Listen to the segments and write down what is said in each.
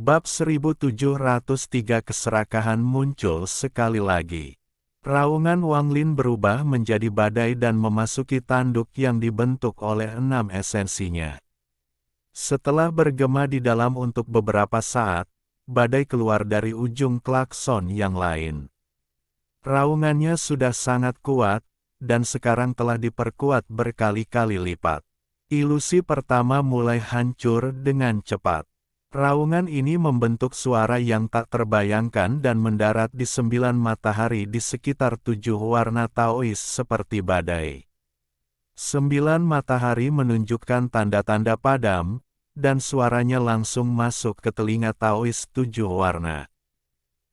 Bab 1703 keserakahan muncul sekali lagi. Raungan Wang Lin berubah menjadi badai dan memasuki tanduk yang dibentuk oleh 6 esensinya. Setelah bergema di dalam untuk beberapa saat, badai keluar dari ujung klakson yang lain. Raungannya sudah sangat kuat, dan sekarang telah diperkuat berkali-kali lipat. Ilusi pertama mulai hancur dengan cepat. Raungan ini membentuk suara yang tak terbayangkan dan mendarat di 9 matahari di sekitar 7 warna Taois seperti badai. 9 matahari menunjukkan tanda-tanda padam, dan suaranya langsung masuk ke telinga Taois 7 warna.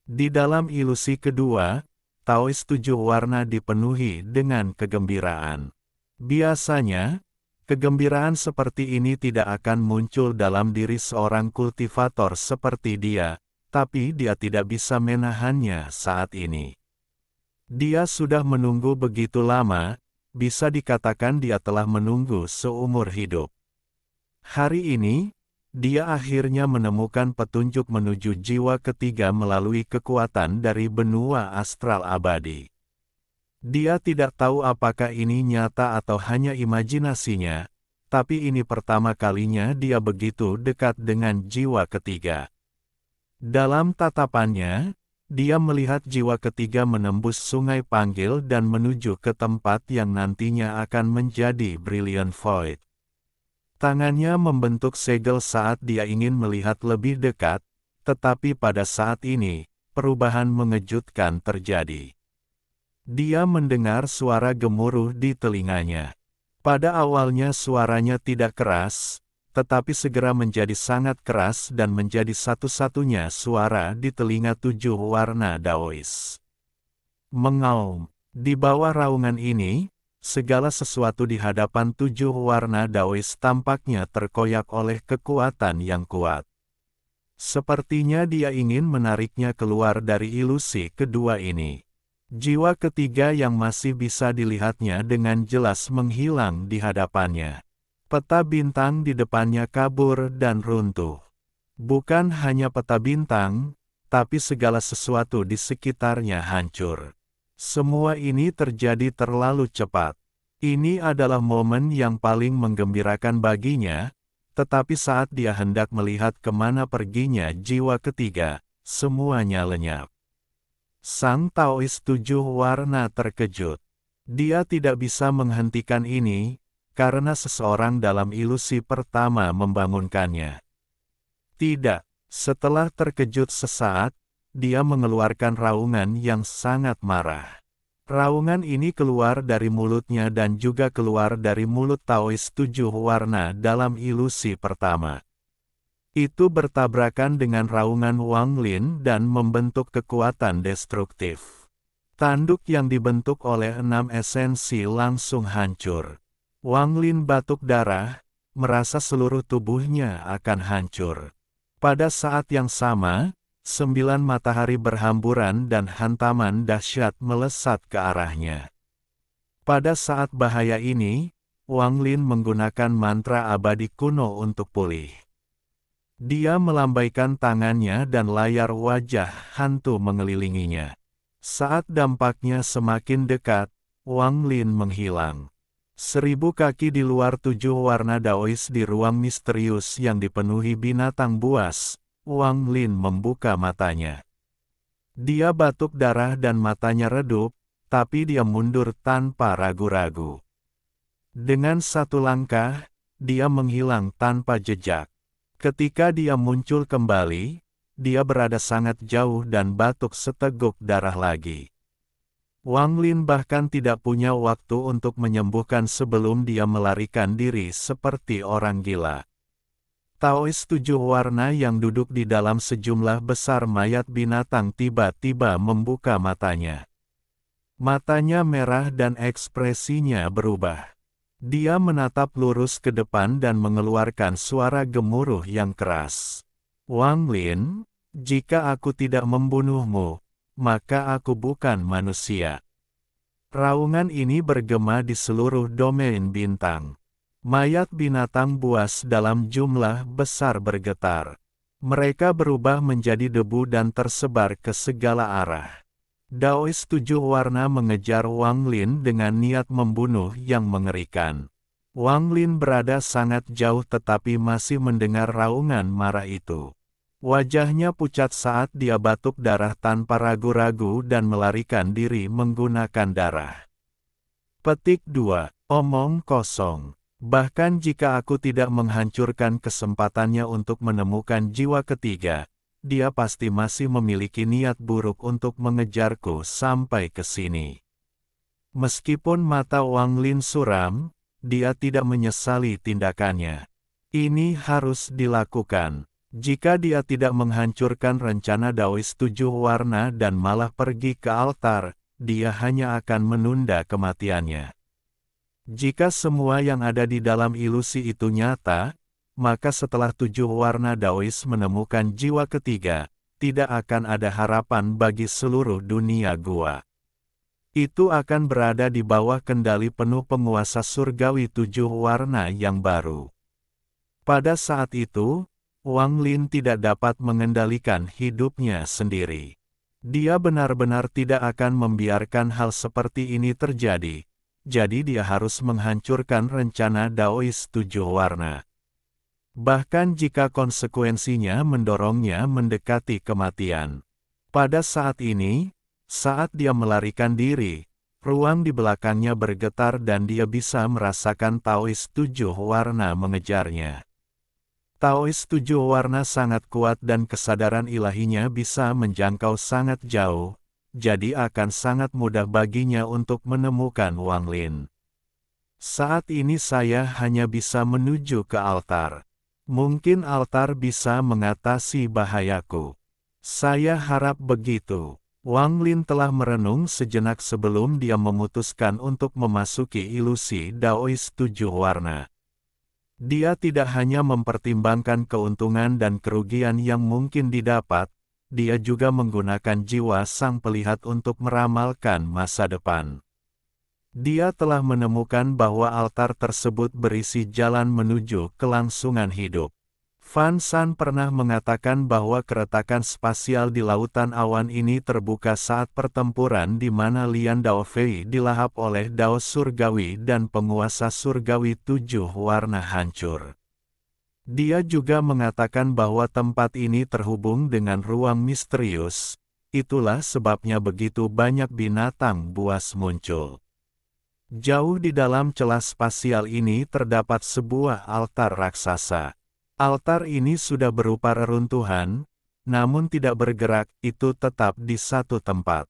Di dalam ilusi kedua, Taois 7 warna dipenuhi dengan kegembiraan. Biasanya, kegembiraan seperti ini tidak akan muncul dalam diri seorang kultivator seperti dia, tapi dia tidak bisa menahannya saat ini. Dia sudah menunggu begitu lama, bisa dikatakan dia telah menunggu seumur hidup. Hari ini, dia akhirnya menemukan petunjuk menuju jiwa ketiga melalui kekuatan dari benua astral abadi. Dia tidak tahu apakah ini nyata atau hanya imajinasinya, tapi ini pertama kalinya dia begitu dekat dengan jiwa ketiga. Dalam tatapannya, dia melihat jiwa ketiga menembus sungai panggil dan menuju ke tempat yang nantinya akan menjadi Brilliant Void. Tangannya membentuk segel saat dia ingin melihat lebih dekat, tetapi pada saat ini, perubahan mengejutkan terjadi. Dia mendengar suara gemuruh di telinganya. Pada awalnya suaranya tidak keras, tetapi segera menjadi sangat keras dan menjadi satu-satunya suara di telinga 7 warna Daois. Mengaum. Di bawah raungan ini, segala sesuatu di hadapan 7 warna Daois tampaknya terkoyak oleh kekuatan yang kuat. Sepertinya dia ingin menariknya keluar dari ilusi kedua ini. Jiwa ketiga yang masih bisa dilihatnya dengan jelas menghilang di hadapannya. Peta bintang di depannya kabur dan runtuh. Bukan hanya peta bintang, tapi segala sesuatu di sekitarnya hancur. Semua ini terjadi terlalu cepat. Ini adalah momen yang paling menggembirakan baginya, tetapi saat dia hendak melihat kemana perginya jiwa ketiga, semuanya lenyap. Sang Taois 7 warna terkejut. Dia tidak bisa menghentikan ini, karena seseorang dalam ilusi pertama membangunkannya. Tidak, setelah terkejut sesaat, dia mengeluarkan raungan yang sangat marah. Raungan ini keluar dari mulutnya dan juga keluar dari mulut Taois 7 warna dalam ilusi pertama. Itu bertabrakan dengan raungan Wang Lin dan membentuk kekuatan destruktif. Tanduk yang dibentuk oleh 6 esensi langsung hancur. Wang Lin batuk darah, merasa seluruh tubuhnya akan hancur. Pada saat yang sama, 9 matahari berhamburan dan hantaman dahsyat melesat ke arahnya. Pada saat bahaya ini, Wang Lin menggunakan mantra abadi kuno untuk pulih. Dia melambaikan tangannya dan layar wajah hantu mengelilinginya. Saat dampaknya semakin dekat, Wang Lin menghilang. 1000 kaki di luar 7 warna Daois di ruang misterius yang dipenuhi binatang buas, Wang Lin membuka matanya. Dia batuk darah dan matanya redup, tapi dia mundur tanpa ragu-ragu. Dengan satu langkah, dia menghilang tanpa jejak. Ketika dia muncul kembali, dia berada sangat jauh dan batuk seteguk darah lagi. Wang Lin bahkan tidak punya waktu untuk menyembuhkan sebelum dia melarikan diri seperti orang gila. Taois 7 warna yang duduk di dalam sejumlah besar mayat binatang tiba-tiba membuka matanya. Matanya merah dan ekspresinya berubah. Dia menatap lurus ke depan dan mengeluarkan suara gemuruh yang keras. Wang Lin, jika aku tidak membunuhmu, maka aku bukan manusia. Raungan ini bergema di seluruh domain bintang. Mayat binatang buas dalam jumlah besar bergetar. Mereka berubah menjadi debu dan tersebar ke segala arah. Daois 7 warna mengejar Wang Lin dengan niat membunuh yang mengerikan. Wang Lin berada sangat jauh tetapi masih mendengar raungan marah itu. Wajahnya pucat saat dia batuk darah tanpa ragu-ragu dan melarikan diri menggunakan darah. Petik 2. Omong kosong. Bahkan jika aku tidak menghancurkan kesempatannya untuk menemukan jiwa ketiga, dia pasti masih memiliki niat buruk untuk mengejarku sampai ke sini. Meskipun mata Wang Lin suram, dia tidak menyesali tindakannya. Ini harus dilakukan. Jika dia tidak menghancurkan rencana Daois 7 warna dan malah pergi ke altar, dia hanya akan menunda kematiannya. Jika semua yang ada di dalam ilusi itu nyata, maka setelah 7 warna Daois menemukan jiwa ketiga, tidak akan ada harapan bagi seluruh dunia gua. Itu akan berada di bawah kendali penuh penguasa surgawi 7 warna yang baru. Pada saat itu, Wang Lin tidak dapat mengendalikan hidupnya sendiri. Dia benar-benar tidak akan membiarkan hal seperti ini terjadi, jadi dia harus menghancurkan rencana Daois 7 warna. Bahkan jika konsekuensinya mendorongnya mendekati kematian. Pada saat ini, saat dia melarikan diri, ruang di belakangnya bergetar dan dia bisa merasakan Daois 7 warna mengejarnya. Daois 7 warna sangat kuat dan kesadaran ilahinya bisa menjangkau sangat jauh, jadi akan sangat mudah baginya untuk menemukan Wang Lin. Saat ini saya hanya bisa menuju ke altar. Mungkin altar bisa mengatasi bahayaku. Saya harap begitu. Wang Lin telah merenung sejenak sebelum dia memutuskan untuk memasuki ilusi Daois 7 warna. Dia tidak hanya mempertimbangkan keuntungan dan kerugian yang mungkin didapat, dia juga menggunakan jiwa sang pelihat untuk meramalkan masa depan. Dia telah menemukan bahwa altar tersebut berisi jalan menuju kelangsungan hidup. Fan San pernah mengatakan bahwa keretakan spasial di lautan awan ini terbuka saat pertempuran di mana Lian Daofei dilahap oleh Dao Surgawi dan penguasa Surgawi 7 warna hancur. Dia juga mengatakan bahwa tempat ini terhubung dengan ruang misterius, itulah sebabnya begitu banyak binatang buas muncul. Jauh di dalam celah spasial ini terdapat sebuah altar raksasa. Altar ini sudah berupa reruntuhan, namun tidak bergerak, itu tetap di satu tempat.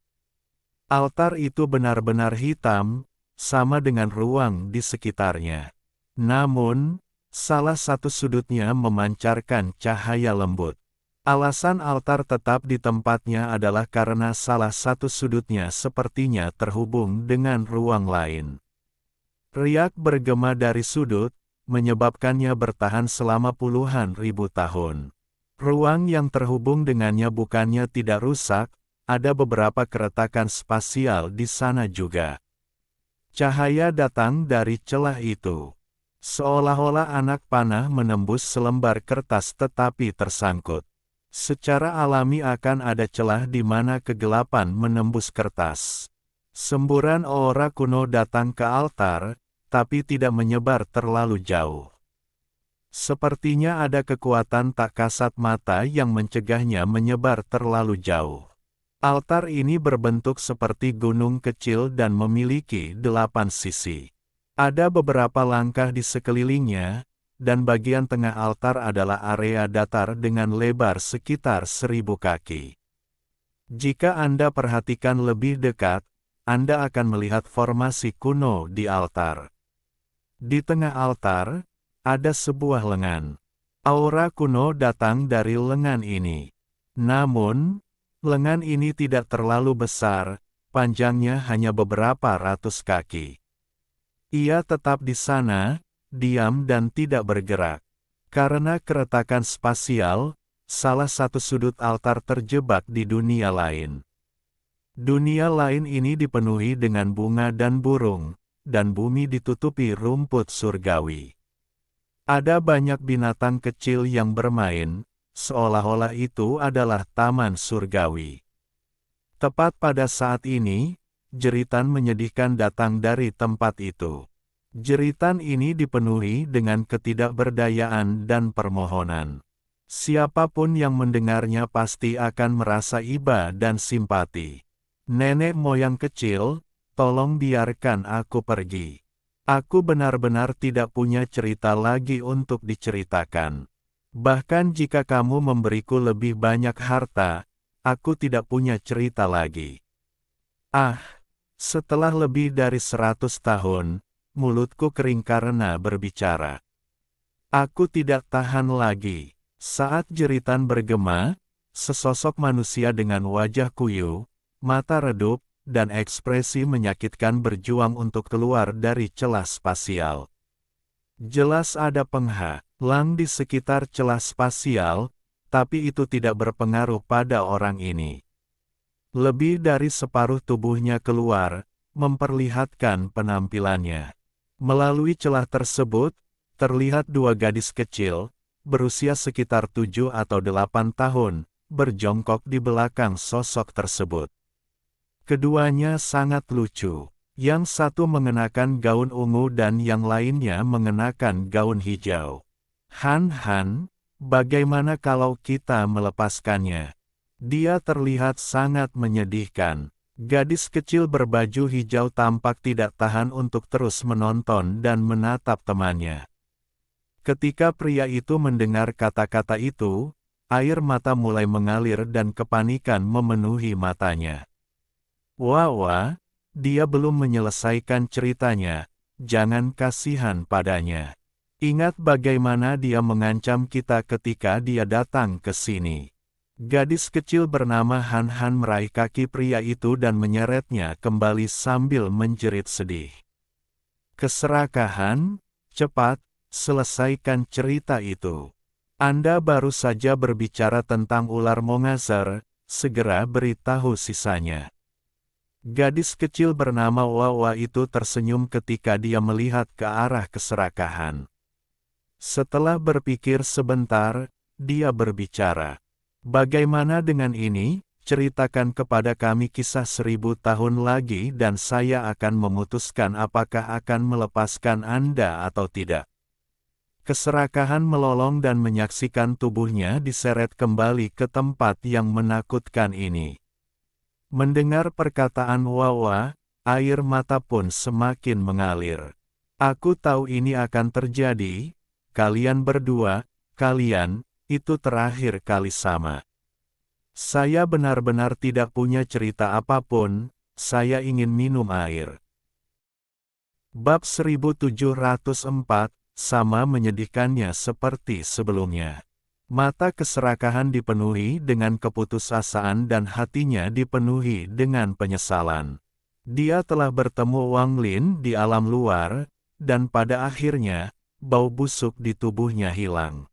Altar itu benar-benar hitam, sama dengan ruang di sekitarnya. Namun, salah satu sudutnya memancarkan cahaya lembut. Alasan altar tetap di tempatnya adalah karena salah satu sudutnya sepertinya terhubung dengan ruang lain. Riak bergema dari sudut, menyebabkannya bertahan selama puluhan ribu tahun. Ruang yang terhubung dengannya bukannya tidak rusak, ada beberapa keretakan spasial di sana juga. Cahaya datang dari celah itu. Seolah-olah anak panah menembus selembar kertas tetapi tersangkut. Secara alami akan ada celah di mana kegelapan menembus kertas. Semburan aura kuno datang ke altar, tapi tidak menyebar terlalu jauh. Sepertinya ada kekuatan tak kasat mata yang mencegahnya menyebar terlalu jauh. Altar ini berbentuk seperti gunung kecil dan memiliki 8 sisi. Ada beberapa langkah di sekelilingnya, dan bagian tengah altar adalah area datar dengan lebar sekitar 1000 kaki. Jika Anda perhatikan lebih dekat, Anda akan melihat formasi kuno di altar. Di tengah altar, ada sebuah lengan. Aura kuno datang dari lengan ini. Namun, lengan ini tidak terlalu besar, panjangnya hanya beberapa ratus kaki. Ia tetap di sana, diam dan tidak bergerak. Karena keretakan spasial, salah satu sudut altar terjebak di dunia lain. Dunia lain ini dipenuhi dengan bunga dan burung, dan bumi ditutupi rumput surgawi. Ada banyak binatang kecil yang bermain, seolah-olah itu adalah taman surgawi. Tepat pada saat ini, jeritan menyedihkan datang dari tempat itu. Jeritan ini dipenuhi dengan ketidakberdayaan dan permohonan. Siapapun yang mendengarnya pasti akan merasa iba dan simpati. Nenek moyang kecil, tolong biarkan aku pergi. Aku benar-benar tidak punya cerita lagi untuk diceritakan. Bahkan jika kamu memberiku lebih banyak harta, aku tidak punya cerita lagi. Ah, setelah lebih dari 100 tahun, mulutku kering karena berbicara. Aku tidak tahan lagi. Saat jeritan bergema, sesosok manusia dengan wajah kuyu, mata redup, dan ekspresi menyakitkan berjuang untuk keluar dari celah spasial. Jelas ada penghalang di sekitar celah spasial, tapi itu tidak berpengaruh pada orang ini. Lebih dari separuh tubuhnya keluar, memperlihatkan penampilannya. Melalui celah tersebut, terlihat dua gadis kecil, berusia sekitar 7 atau 8 tahun, berjongkok di belakang sosok tersebut. Keduanya sangat lucu. Yang satu mengenakan gaun ungu dan yang lainnya mengenakan gaun hijau. Han, bagaimana kalau kita melepaskannya? Dia terlihat sangat menyedihkan. Gadis kecil berbaju hijau tampak tidak tahan untuk terus menonton dan menatap temannya. Ketika pria itu mendengar kata-kata itu, air mata mulai mengalir dan kepanikan memenuhi matanya. Wah, dia belum menyelesaikan ceritanya, jangan kasihan padanya. Ingat bagaimana dia mengancam kita ketika dia datang ke sini. Gadis kecil bernama Han meraih kaki pria itu dan menyeretnya kembali sambil menjerit sedih. Keserakahan, cepat, selesaikan cerita itu. Anda baru saja berbicara tentang ular Mongazer, segera beritahu sisanya. Gadis kecil bernama Wawa itu tersenyum ketika dia melihat ke arah keserakahan. Setelah berpikir sebentar, dia berbicara. Bagaimana dengan ini? Ceritakan kepada kami kisah 1000 tahun lagi dan saya akan memutuskan apakah akan melepaskan Anda atau tidak. Keserakahan melolong dan menyaksikan tubuhnya diseret kembali ke tempat yang menakutkan ini. Mendengar perkataan Wawa, air mata pun semakin mengalir. Aku tahu ini akan terjadi, kalian berdua, itu terakhir kali sama. Saya benar-benar tidak punya cerita apapun, saya ingin minum air. Bab 1704, sama menyedihkannya seperti sebelumnya. Mata keserakahan dipenuhi dengan keputusasaan dan hatinya dipenuhi dengan penyesalan. Dia telah bertemu Wang Lin di alam luar, dan pada akhirnya, bau busuk di tubuhnya hilang.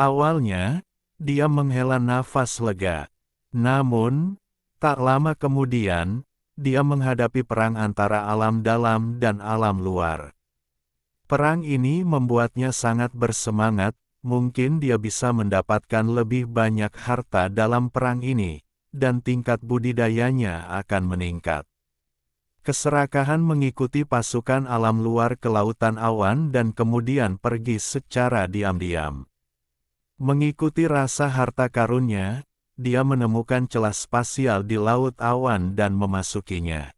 Awalnya, dia menghela nafas lega. Namun, tak lama kemudian, dia menghadapi perang antara alam dalam dan alam luar. Perang ini membuatnya sangat bersemangat. Mungkin dia bisa mendapatkan lebih banyak harta dalam perang ini, dan tingkat budidayanya akan meningkat. Keserakahan mengikuti pasukan alam luar ke lautan awan dan kemudian pergi secara diam-diam. Mengikuti rasa harta karunnya, dia menemukan celah spasial di laut awan dan memasukinya.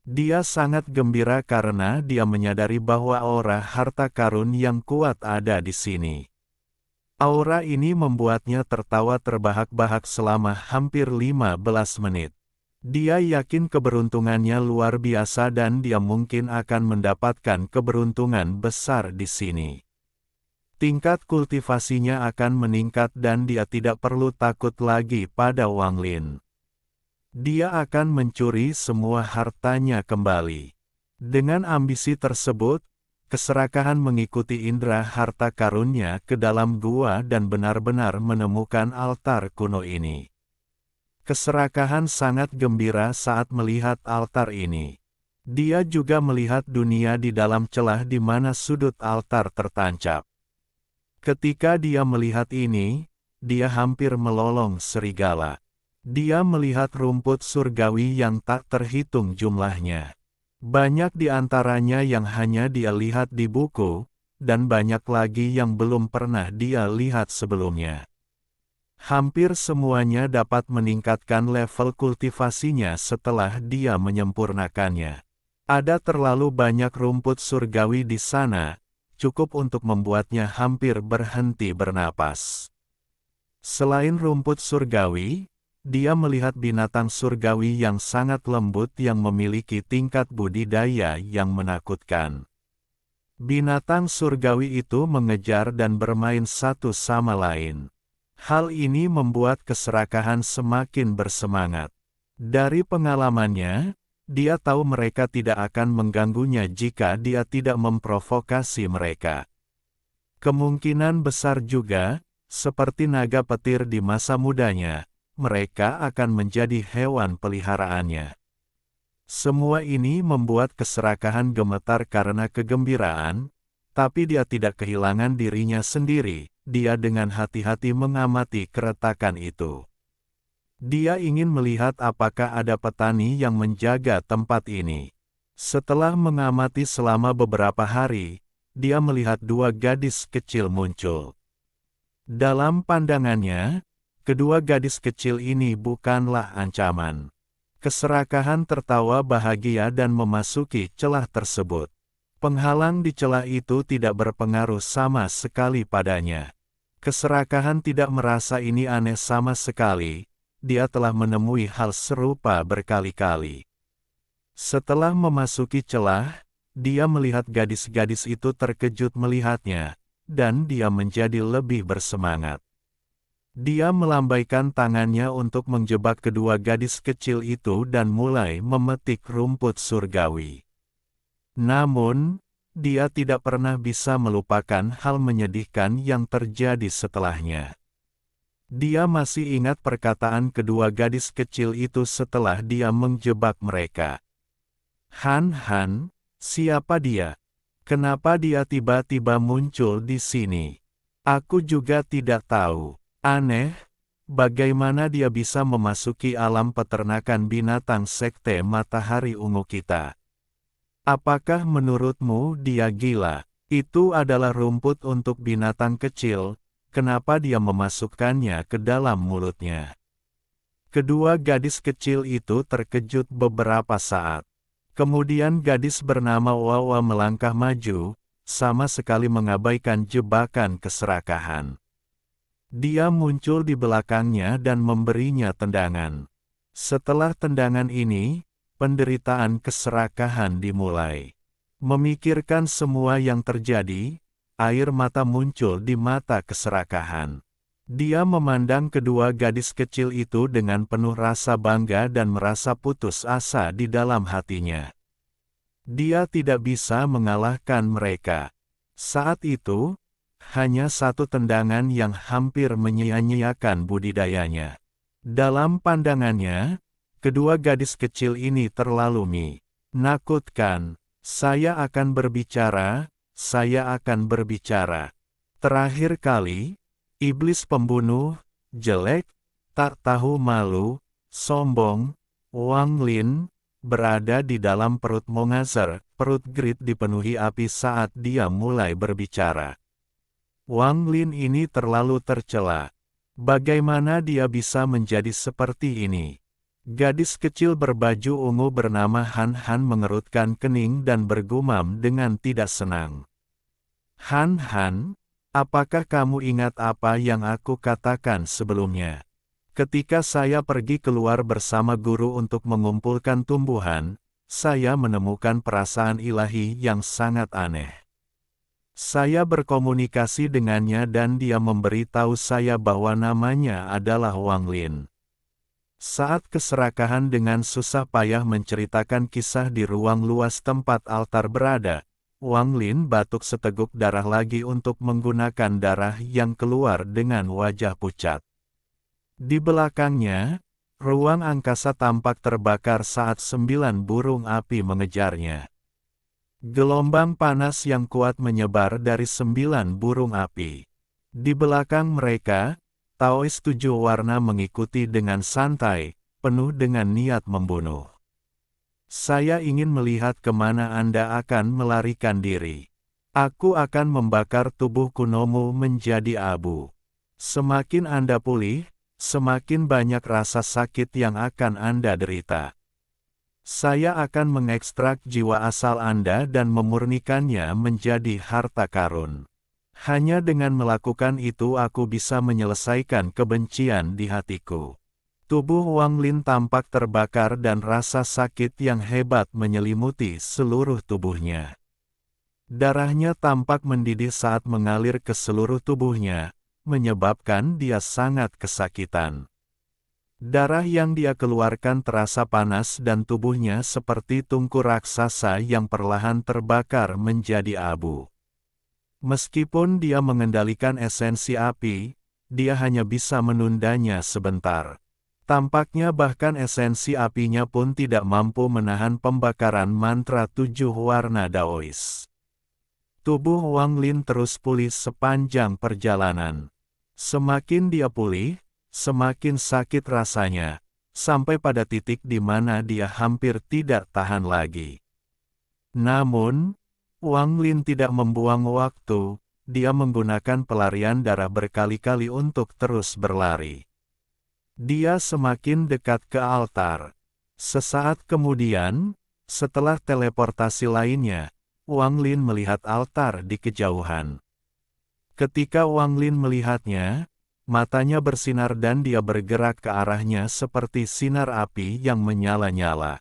Dia sangat gembira karena dia menyadari bahwa aura harta karun yang kuat ada di sini. Aura ini membuatnya tertawa terbahak-bahak selama hampir 15 menit. Dia yakin keberuntungannya luar biasa dan dia mungkin akan mendapatkan keberuntungan besar di sini. Tingkat kultivasinya akan meningkat dan dia tidak perlu takut lagi pada Wang Lin. Dia akan mencuri semua hartanya kembali. Dengan ambisi tersebut, keserakahan mengikuti indera harta karunnya ke dalam gua dan benar-benar menemukan altar kuno ini. Keserakahan sangat gembira saat melihat altar ini. Dia juga melihat dunia di dalam celah di mana sudut altar tertancap. Ketika dia melihat ini, dia hampir melolong serigala. Dia melihat rumput surgawi yang tak terhitung jumlahnya. Banyak di antaranya yang hanya dia lihat di buku, dan banyak lagi yang belum pernah dia lihat sebelumnya. Hampir semuanya dapat meningkatkan level kultivasinya setelah dia menyempurnakannya. Ada terlalu banyak rumput surgawi di sana, cukup untuk membuatnya hampir berhenti bernapas. Selain rumput surgawi, dia melihat binatang surgawi yang sangat lembut yang memiliki tingkat budidaya yang menakutkan. Binatang surgawi itu mengejar dan bermain satu sama lain. Hal ini membuat keserakahan semakin bersemangat. Dari pengalamannya, dia tahu mereka tidak akan mengganggunya jika dia tidak memprovokasi mereka. Kemungkinan besar juga, seperti naga petir di masa mudanya, mereka akan menjadi hewan peliharaannya. Semua ini membuat keserakahan gemetar karena kegembiraan, tapi dia tidak kehilangan dirinya sendiri. Dia dengan hati-hati mengamati keretakan itu. Dia ingin melihat apakah ada petani yang menjaga tempat ini. Setelah mengamati selama beberapa hari, dia melihat dua gadis kecil muncul. Dalam pandangannya, kedua gadis kecil ini bukanlah ancaman. Keserakahan tertawa bahagia dan memasuki celah tersebut. Penghalang di celah itu tidak berpengaruh sama sekali padanya. Keserakahan tidak merasa ini aneh sama sekali. Dia telah menemui hal serupa berkali-kali. Setelah memasuki celah, dia melihat gadis-gadis itu terkejut melihatnya, dan dia menjadi lebih bersemangat. Dia melambaikan tangannya untuk menjebak kedua gadis kecil itu dan mulai memetik rumput surgawi. Namun, dia tidak pernah bisa melupakan hal menyedihkan yang terjadi setelahnya. Dia masih ingat perkataan kedua gadis kecil itu setelah dia menjebak mereka. Han, siapa dia? Kenapa dia tiba-tiba muncul di sini? Aku juga tidak tahu. Aneh, bagaimana dia bisa memasuki alam peternakan binatang sekte matahari ungu kita? Apakah menurutmu dia gila? Itu adalah rumput untuk binatang kecil. Kenapa dia memasukkannya ke dalam mulutnya? Kedua gadis kecil itu terkejut beberapa saat. Kemudian gadis bernama Wawa melangkah maju, sama sekali mengabaikan jebakan keserakahan. Dia muncul di belakangnya dan memberinya tendangan. Setelah tendangan ini, penderitaan keserakahan dimulai. Memikirkan semua yang terjadi, air mata muncul di mata keserakahan. Dia memandang kedua gadis kecil itu dengan penuh rasa bangga dan merasa putus asa di dalam hatinya. Dia tidak bisa mengalahkan mereka. Saat itu, hanya satu tendangan yang hampir menyia-nyiakan budidayanya. Dalam pandangannya, kedua gadis kecil ini terlalu menakutkan. Saya akan berbicara. Saya akan berbicara. Terakhir kali, iblis pembunuh, jelek, tak tahu malu, sombong, Wang Lin, berada di dalam perut Mongazer. Perut Grid dipenuhi api saat dia mulai berbicara. Wang Lin ini terlalu tercela. Bagaimana dia bisa menjadi seperti ini? Gadis kecil berbaju ungu bernama Han mengerutkan kening dan bergumam dengan tidak senang. Han, apakah kamu ingat apa yang aku katakan sebelumnya? Ketika saya pergi keluar bersama guru untuk mengumpulkan tumbuhan, saya menemukan perasaan ilahi yang sangat aneh. Saya berkomunikasi dengannya dan dia memberitahu saya bahwa namanya adalah Wang Lin. Saat keserakahan dengan susah payah menceritakan kisah di ruang luas tempat altar berada, Wang Lin batuk seteguk darah lagi untuk menggunakan darah yang keluar dengan wajah pucat. Di belakangnya, ruang angkasa tampak terbakar saat 9 burung api mengejarnya. Gelombang panas yang kuat menyebar dari 9 burung api. Di belakang mereka, Taois 7 warna mengikuti dengan santai, penuh dengan niat membunuh. Saya ingin melihat kemana Anda akan melarikan diri. Aku akan membakar tubuh kunomu menjadi abu. Semakin Anda pulih, semakin banyak rasa sakit yang akan Anda derita. Saya akan mengekstrak jiwa asal Anda dan memurnikannya menjadi harta karun. Hanya dengan melakukan itu aku bisa menyelesaikan kebencian di hatiku. Tubuh Wang Lin tampak terbakar dan rasa sakit yang hebat menyelimuti seluruh tubuhnya. Darahnya tampak mendidih saat mengalir ke seluruh tubuhnya, menyebabkan dia sangat kesakitan. Darah yang dia keluarkan terasa panas dan tubuhnya seperti tungku raksasa yang perlahan terbakar menjadi abu. Meskipun dia mengendalikan esensi api, dia hanya bisa menundanya sebentar. Tampaknya bahkan esensi apinya pun tidak mampu menahan pembakaran mantra 7 warna Daois. Tubuh Wang Lin terus pulih sepanjang perjalanan. Semakin dia pulih, semakin sakit rasanya, sampai pada titik di mana dia hampir tidak tahan lagi. Namun, Wang Lin tidak membuang waktu, dia menggunakan pelarian darah berkali-kali untuk terus berlari. Dia semakin dekat ke altar. Sesaat kemudian, setelah teleportasi lainnya, Wang Lin melihat altar di kejauhan. Ketika Wang Lin melihatnya, matanya bersinar dan dia bergerak ke arahnya seperti sinar api yang menyala-nyala.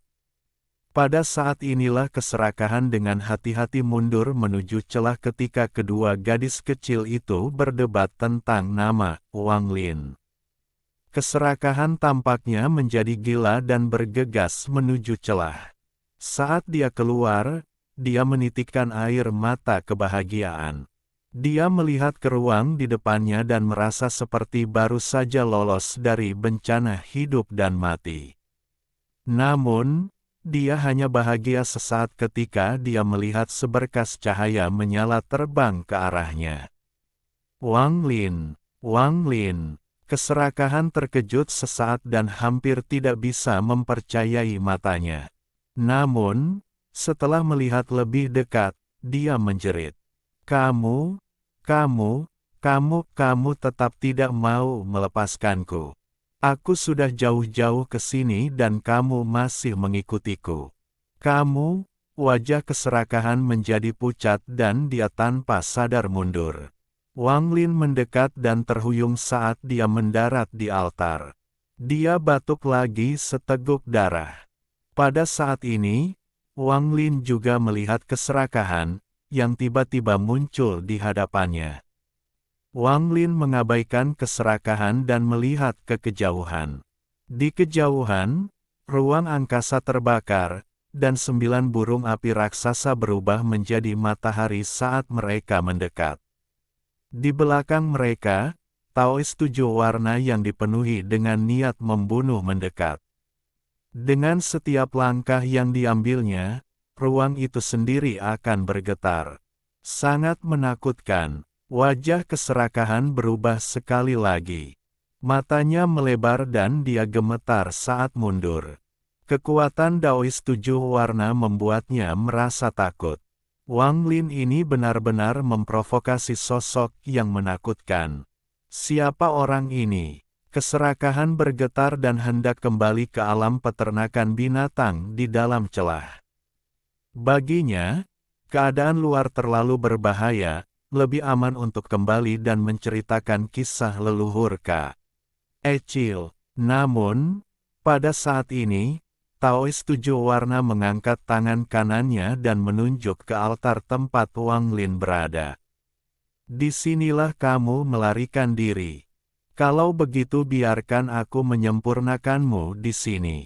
Pada saat inilah keserakahan dengan hati-hati mundur menuju celah ketika kedua gadis kecil itu berdebat tentang nama Wang Lin. Keserakahan tampaknya menjadi gila dan bergegas menuju celah. Saat dia keluar, dia menitikkan air mata kebahagiaan. Dia melihat ke ruang di depannya dan merasa seperti baru saja lolos dari bencana hidup dan mati. Namun, dia hanya bahagia sesaat ketika dia melihat seberkas cahaya menyala terbang ke arahnya. Wang Lin, Wang Lin. Keserakahan terkejut sesaat dan hampir tidak bisa mempercayai matanya. Namun, setelah melihat lebih dekat, dia menjerit. Kamu tetap tidak mau melepaskanku. Aku sudah jauh-jauh ke sini dan kamu masih mengikutiku. Wajah keserakahan menjadi pucat dan dia tanpa sadar mundur. Wang Lin mendekat dan terhuyung saat dia mendarat di altar. Dia batuk lagi seteguk darah. Pada saat ini, Wang Lin juga melihat keserakahan yang tiba-tiba muncul di hadapannya. Wang Lin mengabaikan keserakahan dan melihat ke kejauhan. Di kejauhan, ruang angkasa terbakar, dan 9 burung api raksasa berubah menjadi matahari saat mereka mendekat. Di belakang mereka, Taois 7 warna yang dipenuhi dengan niat membunuh mendekat. Dengan setiap langkah yang diambilnya, ruang itu sendiri akan bergetar. Sangat menakutkan. Wajah keserakahan berubah sekali lagi. Matanya melebar dan dia gemetar saat mundur. Kekuatan Daois 7 warna membuatnya merasa takut. Wang Lin ini benar-benar memprovokasi sosok yang menakutkan. Siapa orang ini? Keserakahan bergetar dan hendak kembali ke alam peternakan binatang di dalam celah. Baginya, keadaan luar terlalu berbahaya. Lebih aman untuk kembali dan menceritakan kisah leluhur K. Ecil. Namun, pada saat ini, Taois 7 warna mengangkat tangan kanannya dan menunjuk ke altar tempat Wang Lin berada. Disinilah kamu melarikan diri. Kalau begitu biarkan aku menyempurnakanmu di sini.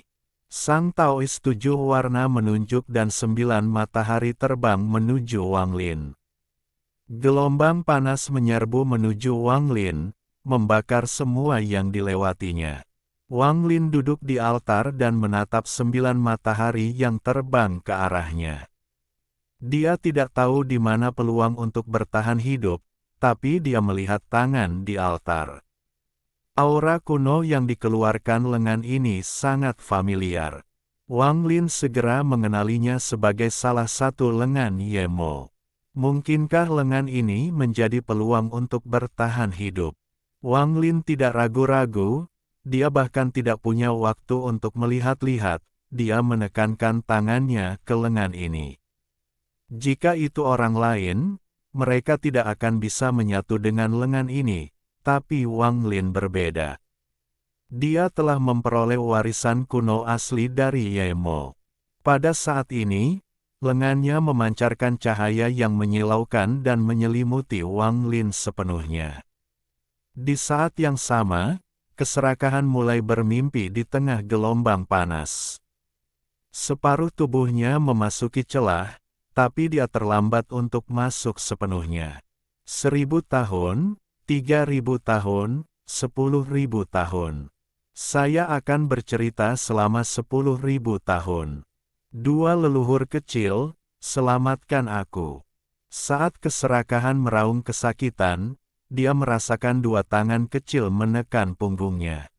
Sang Taois 7 warna menunjuk dan 9 matahari terbang menuju Wang Lin. Gelombang panas menyerbu menuju Wang Lin, membakar semua yang dilewatinya. Wang Lin duduk di altar dan menatap 9 matahari yang terbang ke arahnya. Dia tidak tahu di mana peluang untuk bertahan hidup, tapi dia melihat tangan di altar. Aura kuno yang dikeluarkan lengan ini sangat familiar. Wang Lin segera mengenalinya sebagai salah satu lengan Yemo. Mungkinkah lengan ini menjadi peluang untuk bertahan hidup? Wang Lin tidak ragu-ragu, dia bahkan tidak punya waktu untuk melihat-lihat, dia menekankan tangannya ke lengan ini. Jika itu orang lain, mereka tidak akan bisa menyatu dengan lengan ini. Tapi Wang Lin berbeda. Dia telah memperoleh warisan kuno asli dari Yemo. Pada saat ini, lengannya memancarkan cahaya yang menyilaukan dan menyelimuti Wang Lin sepenuhnya. Di saat yang sama, keserakahan mulai bermimpi di tengah gelombang panas. Separuh tubuhnya memasuki celah, tapi dia terlambat untuk masuk sepenuhnya. 1000 tahun, 3000 tahun, 10.000 tahun. Saya akan bercerita selama 10.000 tahun. Dua leluhur kecil, selamatkan aku. Saat keserakahan meraung kesakitan, dia merasakan dua tangan kecil menekan punggungnya.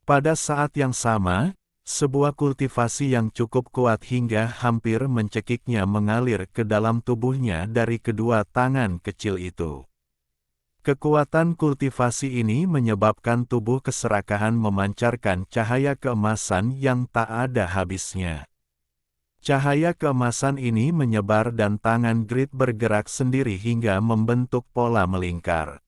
Pada saat yang sama, sebuah kultivasi yang cukup kuat hingga hampir mencekiknya mengalir ke dalam tubuhnya dari kedua tangan kecil itu. Kekuatan kultivasi ini menyebabkan tubuh keserakahan memancarkan cahaya keemasan yang tak ada habisnya. Cahaya keemasan ini menyebar dan tangan Grid bergerak sendiri hingga membentuk pola melingkar.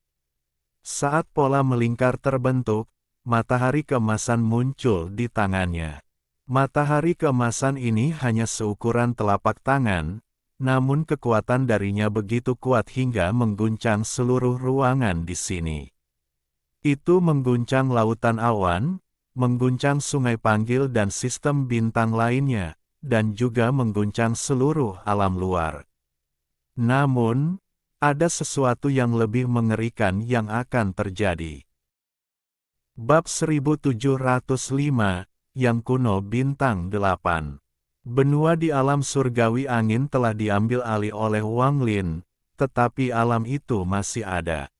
Saat pola melingkar terbentuk, matahari keemasan muncul di tangannya. Matahari keemasan ini hanya seukuran telapak tangan, namun kekuatan darinya begitu kuat hingga mengguncang seluruh ruangan di sini. Itu mengguncang lautan awan, mengguncang sungai panggil dan sistem bintang lainnya, dan juga mengguncang seluruh alam luar. Namun, ada sesuatu yang lebih mengerikan yang akan terjadi. Bab 1705, yang kuno bintang 8. Benua di alam surgawi angin telah diambil alih oleh Wang Lin, tetapi alam itu masih ada.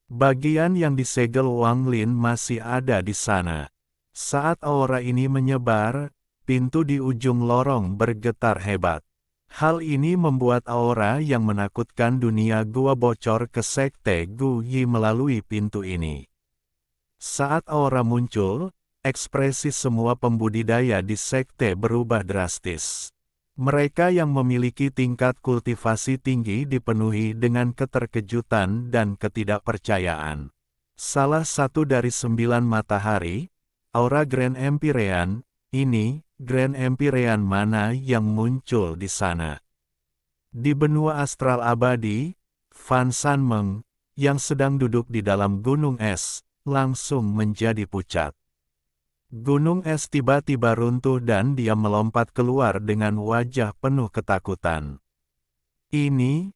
Bagian yang disegel Wang Lin masih ada di sana. Saat aura ini menyebar, pintu di ujung lorong bergetar hebat. Hal ini membuat aura yang menakutkan dunia gua bocor ke sekte Gu Yi melalui pintu ini. Saat aura muncul, ekspresi semua pembudidaya di sekte berubah drastis. Mereka yang memiliki tingkat kultivasi tinggi dipenuhi dengan keterkejutan dan ketidakpercayaan. Salah satu dari 9 matahari, aura Grand Empyrean, ini, Grand Empyrean mana yang muncul di sana? Di benua astral abadi, Fan Sanmeng, yang sedang duduk di dalam gunung es, langsung menjadi pucat. Gunung es tiba-tiba runtuh dan dia melompat keluar dengan wajah penuh ketakutan. Ini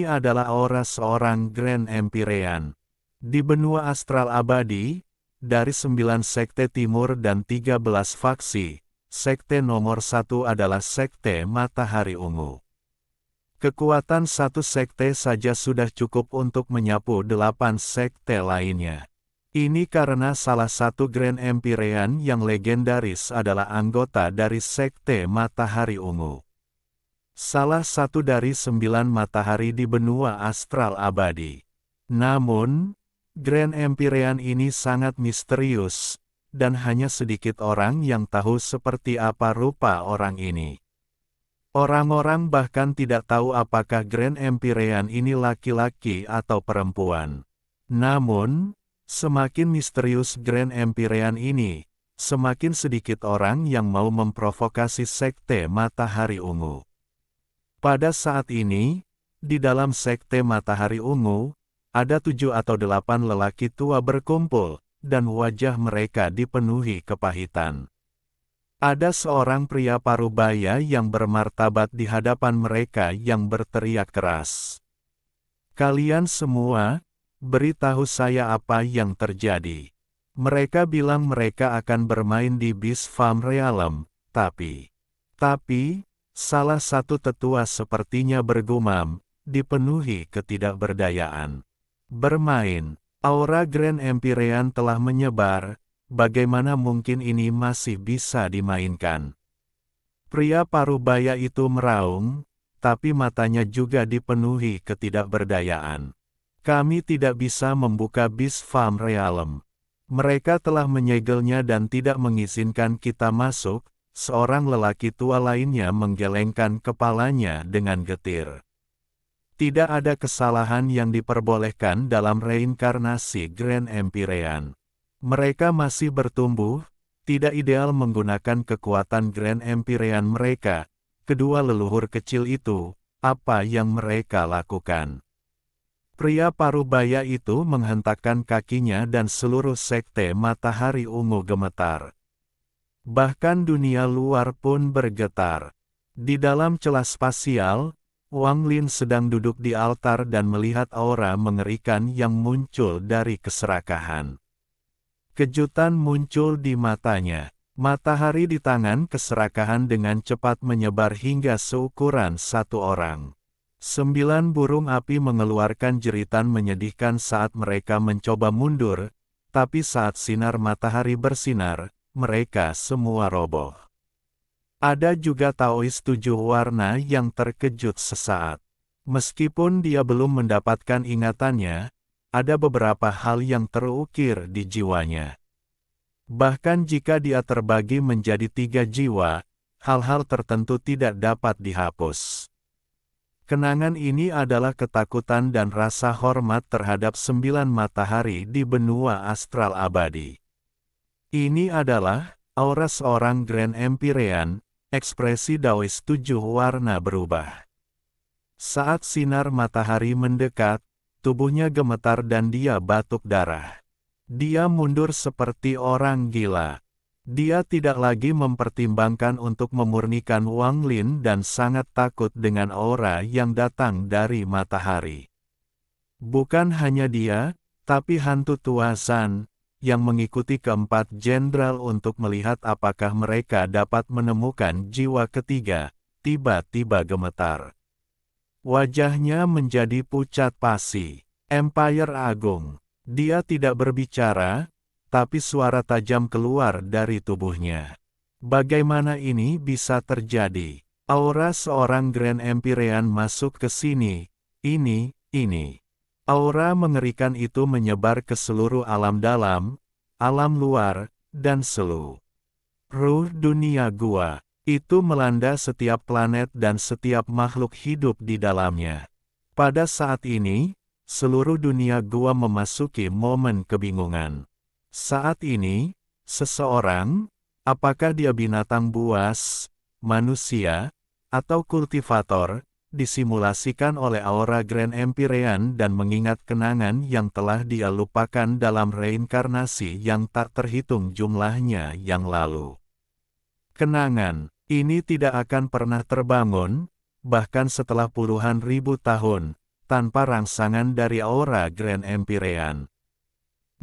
adalah aura seorang Grand Empyrean. Di benua astral abadi, dari 9 sekte timur dan 13 faksi, sekte nomor 1 adalah sekte Matahari Ungu. Kekuatan satu sekte saja sudah cukup untuk menyapu 8 sekte lainnya. Ini karena salah satu Grand Empyrean yang legendaris adalah anggota dari sekte Matahari Ungu. Salah satu dari 9 matahari di benua astral abadi. Namun, Grand Empyrean ini sangat misterius, dan hanya sedikit orang yang tahu seperti apa rupa orang ini. Orang-orang bahkan tidak tahu apakah Grand Empyrean ini laki-laki atau perempuan. Namun, semakin misterius Grand Empyrean ini, semakin sedikit orang yang mau memprovokasi sekte Matahari Ungu. Pada saat ini, di dalam sekte Matahari Ungu, ada 7 atau 8 lelaki tua berkumpul, dan wajah mereka dipenuhi kepahitan. Ada seorang pria parubaya yang bermartabat di hadapan mereka yang berteriak keras. "Kalian semua, beritahu saya apa yang terjadi." Mereka bilang mereka akan bermain di Beast Farm Realm, tapi, salah satu tetua sepertinya bergumam, dipenuhi ketidakberdayaan. "Bermain? Aura Grand Empyrean telah menyebar, bagaimana mungkin ini masih bisa dimainkan? Pria parubaya itu meraung, tapi matanya juga dipenuhi ketidakberdayaan. Kami tidak bisa membuka Beast Farm Realm. Mereka telah menyegelnya dan tidak mengizinkan kita masuk, seorang lelaki tua lainnya menggelengkan kepalanya dengan getir. Tidak ada kesalahan yang diperbolehkan dalam reinkarnasi Grand Empyrean. Mereka masih bertumbuh, tidak ideal menggunakan kekuatan Grand Empyrean mereka. Kedua leluhur kecil itu, apa yang mereka lakukan? Pria parubaya itu menghentakkan kakinya dan seluruh sekte matahari ungu gemetar. Bahkan dunia luar pun bergetar. Di dalam celah spasial, Wang Lin sedang duduk di altar dan melihat aura mengerikan yang muncul dari keserakahan. Kejutan muncul di matanya. Matahari di tangan keserakahan dengan cepat menyebar hingga seukuran satu orang. 9 burung api mengeluarkan jeritan menyedihkan saat mereka mencoba mundur, tapi saat sinar matahari bersinar, mereka semua roboh. Ada juga Taois 7 warna yang terkejut sesaat. Meskipun dia belum mendapatkan ingatannya, ada beberapa hal yang terukir di jiwanya. Bahkan jika dia terbagi menjadi 3 jiwa, hal-hal tertentu tidak dapat dihapus. Kenangan ini adalah ketakutan dan rasa hormat terhadap 9 matahari di benua astral abadi. Ini adalah aura seorang Grand Empyrean. Ekspresi Daois 7 warna berubah. Saat sinar matahari mendekat, tubuhnya gemetar dan dia batuk darah. Dia mundur seperti orang gila. Dia tidak lagi mempertimbangkan untuk memurnikan Wang Lin dan sangat takut dengan aura yang datang dari matahari. Bukan hanya dia, tapi hantu tua Zan, yang mengikuti keempat jenderal untuk melihat apakah mereka dapat menemukan jiwa ketiga, tiba-tiba gemetar. Wajahnya menjadi pucat pasi. Empire Agung. Dia tidak berbicara, tapi suara tajam keluar dari tubuhnya. Bagaimana ini bisa terjadi? Aura seorang Grand Empyrean masuk ke sini. Ini. Aura mengerikan itu menyebar ke seluruh alam dalam, alam luar, dan seluruh dunia gua. Itu melanda setiap planet dan setiap makhluk hidup di dalamnya. Pada saat ini, seluruh dunia gua memasuki momen kebingungan. Saat ini, seseorang, apakah dia binatang buas, manusia, atau kultivator, disimulasikan oleh aura Grand Empyrean dan mengingat kenangan yang telah dia lupakan dalam reinkarnasi yang tak terhitung jumlahnya yang lalu. Kenangan ini tidak akan pernah terbangun, bahkan setelah puluhan ribu tahun, tanpa rangsangan dari aura Grand Empyrean.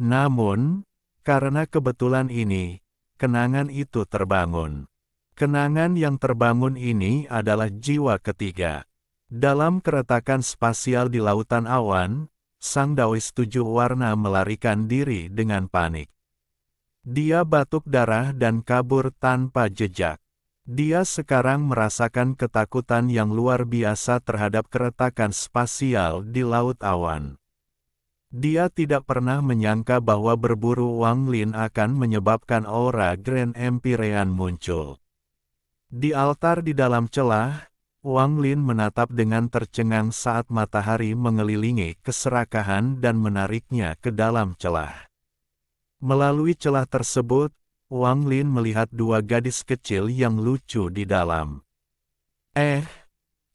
Namun, karena kebetulan ini, kenangan itu terbangun. Kenangan yang terbangun ini adalah jiwa ketiga. Dalam keretakan spasial di lautan awan, sang Daois 7 warna melarikan diri dengan panik. Dia batuk darah dan kabur tanpa jejak. Dia sekarang merasakan ketakutan yang luar biasa terhadap keretakan spasial di laut awan. Dia tidak pernah menyangka bahwa berburu Wang Lin akan menyebabkan aura Grand Empyrean muncul. Di altar di dalam celah, Wang Lin menatap dengan tercengang saat matahari mengelilingi keserakahan dan menariknya ke dalam celah. Melalui celah tersebut, Wang Lin melihat 2 gadis kecil yang lucu di dalam.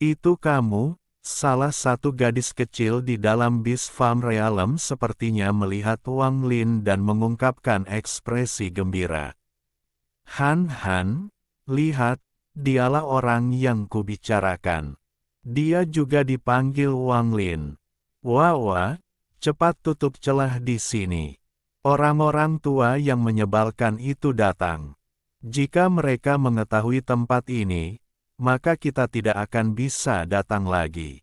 Itu kamu? Salah satu gadis kecil di dalam Beast Farm Realm sepertinya melihat Wang Lin dan mengungkapkan ekspresi gembira. Han, lihat. Dialah orang yang kubicarakan. Dia juga dipanggil Wang Lin. Wah, cepat tutup celah di sini. Orang-orang tua yang menyebalkan itu datang. Jika mereka mengetahui tempat ini, maka kita tidak akan bisa datang lagi.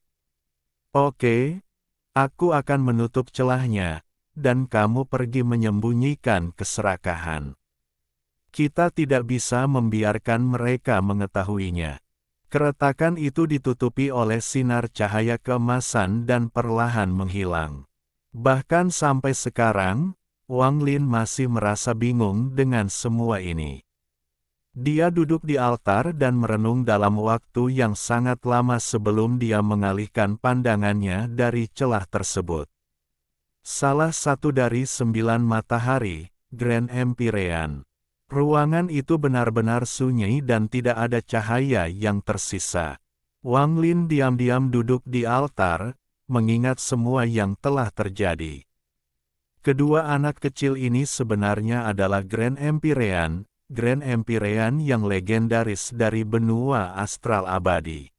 Oke, aku akan menutup celahnya. dan kamu pergi menyembunyikan keserakahan. Kita tidak bisa membiarkan mereka mengetahuinya. Keretakan itu ditutupi oleh sinar cahaya keemasan dan perlahan menghilang. Bahkan sampai sekarang, Wang Lin masih merasa bingung dengan semua ini. Dia duduk di altar dan merenung dalam waktu yang sangat lama sebelum dia mengalihkan pandangannya dari celah tersebut. Salah satu dari 9 matahari, Grand Empyrean. Ruangan itu benar-benar sunyi dan tidak ada cahaya yang tersisa. Wang Lin diam-diam duduk di altar, mengingat semua yang telah terjadi. Kedua anak kecil ini sebenarnya adalah Grand Empyrean yang legendaris dari benua astral abadi.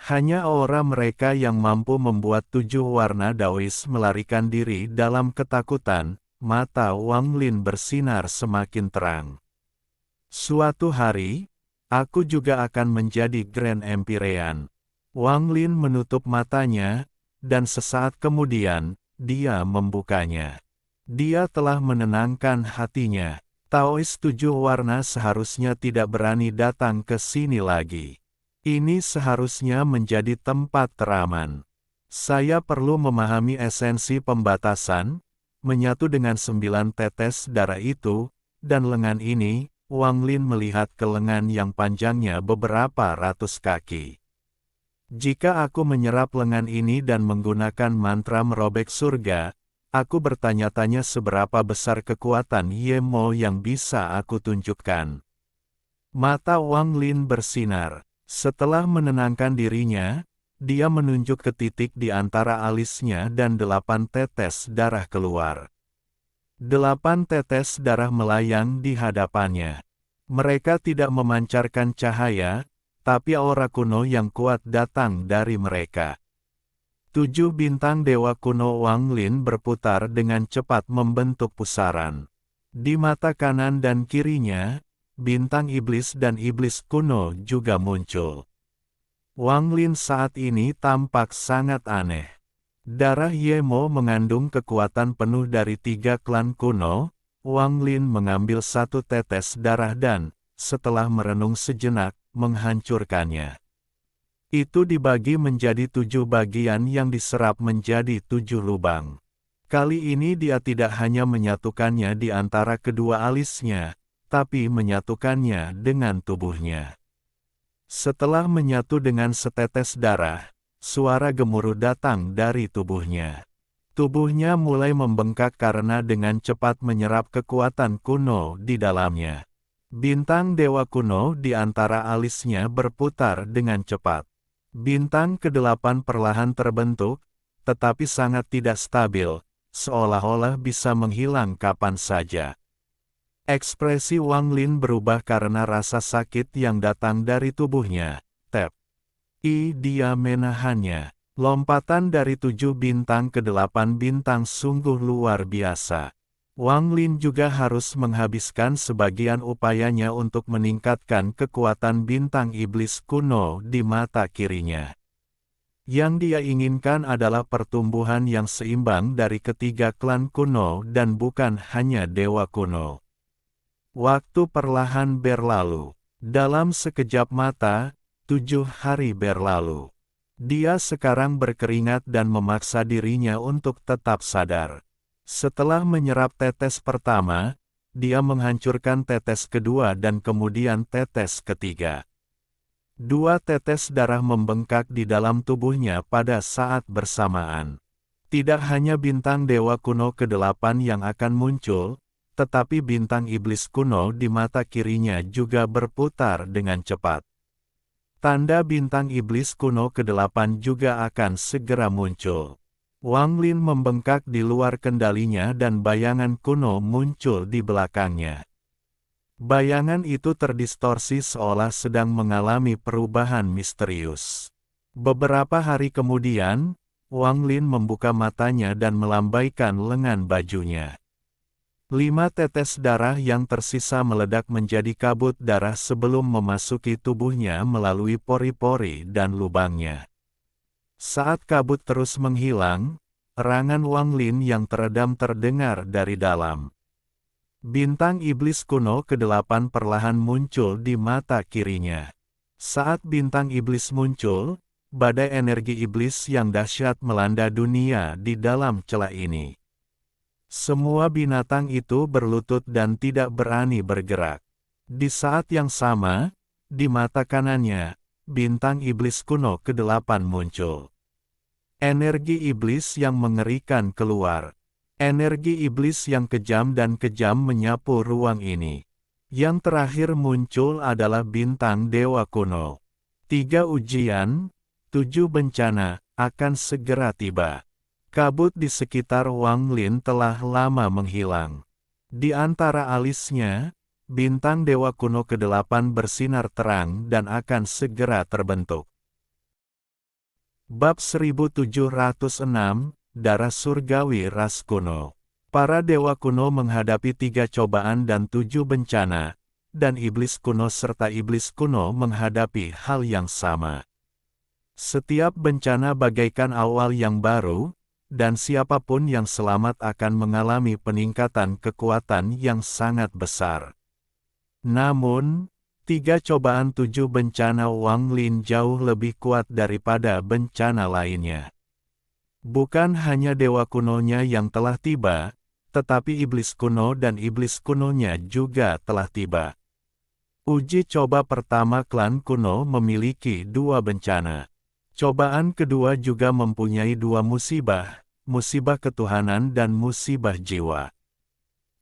Hanya aura mereka yang mampu membuat 7 warna Daois melarikan diri dalam ketakutan. Mata Wang Lin bersinar semakin terang. Suatu hari, aku juga akan menjadi Grand Empyrean. Wang Lin menutup matanya, dan sesaat kemudian, dia membukanya. Dia telah menenangkan hatinya. Taois 7 warna seharusnya tidak berani datang ke sini lagi. Ini seharusnya menjadi tempat teraman. Saya perlu memahami esensi pembatasan, menyatu dengan 9 tetes darah itu, dan lengan ini. Wang Lin melihat ke lengan yang panjangnya beberapa ratus kaki. Jika aku menyerap lengan ini dan menggunakan mantra merobek surga, aku bertanya-tanya seberapa besar kekuatan Yemo yang bisa aku tunjukkan. Mata Wang Lin bersinar. Setelah menenangkan dirinya, dia menunjuk ke titik di antara alisnya dan 8 tetes darah keluar. 8 tetes darah melayang di hadapannya. Mereka tidak memancarkan cahaya, tapi aura kuno yang kuat datang dari mereka. 7 bintang dewa kuno Wang Lin berputar dengan cepat membentuk pusaran. Di mata kanan dan kirinya, bintang iblis dan iblis kuno juga muncul. Wang Lin saat ini tampak sangat aneh. Darah Yemo mengandung kekuatan penuh dari 3 klan kuno. Wang Lin mengambil 1 tetes darah dan, setelah merenung sejenak, menghancurkannya. Itu dibagi menjadi 7 bagian yang diserap menjadi 7 lubang. Kali ini dia tidak hanya menyatukannya di antara kedua alisnya, tapi menyatukannya dengan tubuhnya. Setelah menyatu dengan setetes darah, suara gemuruh datang dari tubuhnya. Tubuhnya mulai membengkak karena dengan cepat menyerap kekuatan kuno di dalamnya. Bintang dewa kuno di antara alisnya berputar dengan cepat. Bintang ke-8 perlahan terbentuk, tetapi sangat tidak stabil, seolah-olah bisa menghilang kapan saja. Ekspresi Wang Lin berubah karena rasa sakit yang datang dari tubuhnya. Dia menahannya. Lompatan dari 7 bintang ke 8 bintang sungguh luar biasa. Wang Lin juga harus menghabiskan sebagian upayanya untuk meningkatkan kekuatan bintang iblis kuno di mata kirinya. Yang dia inginkan adalah pertumbuhan yang seimbang dari ketiga klan kuno dan bukan hanya dewa kuno. Waktu perlahan berlalu. Dalam sekejap mata, 7 hari berlalu. Dia sekarang berkeringat dan memaksa dirinya untuk tetap sadar. Setelah menyerap tetes pertama, dia menghancurkan tetes kedua dan kemudian tetes ketiga. 2 tetes darah membengkak di dalam tubuhnya pada saat bersamaan. Tidak hanya bintang dewa kuno ke-8 yang akan muncul, tetapi bintang iblis kuno di mata kirinya juga berputar dengan cepat. Tanda bintang iblis kuno ke-8 juga akan segera muncul. Wang Lin membengkak di luar kendalinya dan bayangan kuno muncul di belakangnya. Bayangan itu terdistorsi seolah sedang mengalami perubahan misterius. Beberapa hari kemudian, Wang Lin membuka matanya dan melambaikan lengan bajunya. 5 tetes darah yang tersisa meledak menjadi kabut darah sebelum memasuki tubuhnya melalui pori-pori dan lubangnya. Saat kabut terus menghilang, erangan Wang Lin yang teredam terdengar dari dalam. Bintang iblis kuno ke-8 perlahan muncul di mata kirinya. Saat bintang iblis muncul, badai energi iblis yang dahsyat melanda dunia di dalam celah ini. Semua binatang itu berlutut dan tidak berani bergerak. Di saat yang sama, di mata kanannya, bintang iblis kuno ke-8 muncul. Energi iblis yang mengerikan keluar. Energi iblis yang kejam dan kejam menyapu ruang ini. Yang terakhir muncul adalah bintang dewa kuno. 3 ujian, 7 bencana, akan segera tiba. Kabut di sekitar Wang Lin telah lama menghilang. Di antara alisnya, bintang dewa kuno ke-8 bersinar terang dan akan segera terbentuk. Bab 1706, Darah Surgawi Ras Kuno. Para dewa kuno menghadapi 3 cobaan dan 7 bencana, dan iblis kuno serta iblis kuno menghadapi hal yang sama. Setiap bencana bagaikan awal yang baru, dan siapapun yang selamat akan mengalami peningkatan kekuatan yang sangat besar. Namun, 3 cobaan 7 bencana Wang Lin jauh lebih kuat daripada bencana lainnya. Bukan hanya dewa kunonya yang telah tiba, tetapi iblis kuno dan iblis kunonya juga telah tiba. Uji coba pertama klan kuno memiliki 2 bencana. Cobaan kedua juga mempunyai 2 musibah, musibah ketuhanan dan musibah jiwa.